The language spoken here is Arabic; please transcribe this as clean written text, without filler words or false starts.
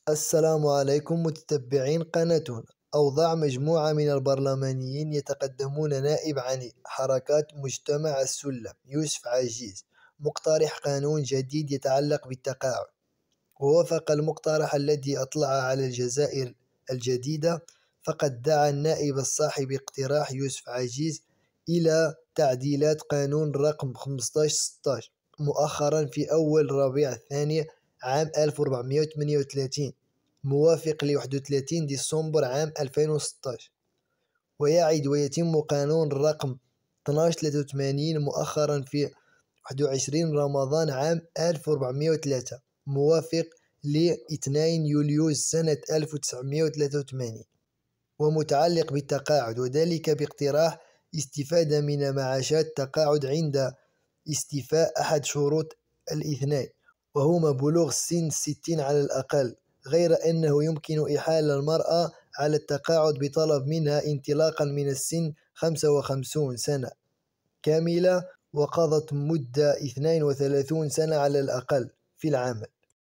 السلام عليكم متتبعين قناتنا. أوضاع مجموعة من البرلمانيين يتقدمون نائب عن حركات مجتمع السلم يوسف عجيز مقترح قانون جديد يتعلق بالتقاعد، ووافق المقترح الذي أطلع على الجزائر الجديدة. فقد دعا النائب الصاحب اقتراح يوسف عجيز إلى تعديلات قانون رقم 1516 مؤخرا في أول ربيع الثاني عام 1438 موافق ل 31 ديسمبر عام 2016، ويعد ويتم قانون رقم 1283 مؤخرا في 21 رمضان عام 1403 موافق ل 2 يوليوز سنة 1983، ومتعلق بالتقاعد، وذلك باقتراح استفادة من معاشات التقاعد عند استيفاء أحد شروط الاثنين، وهما بلوغ سن 60 على الأقل، غير أنه يمكن إحالة المرأة على التقاعد بطلب منها انطلاقا من السن 55 سنة كاملة وقضت مدة 32 سنة على الأقل في العمل.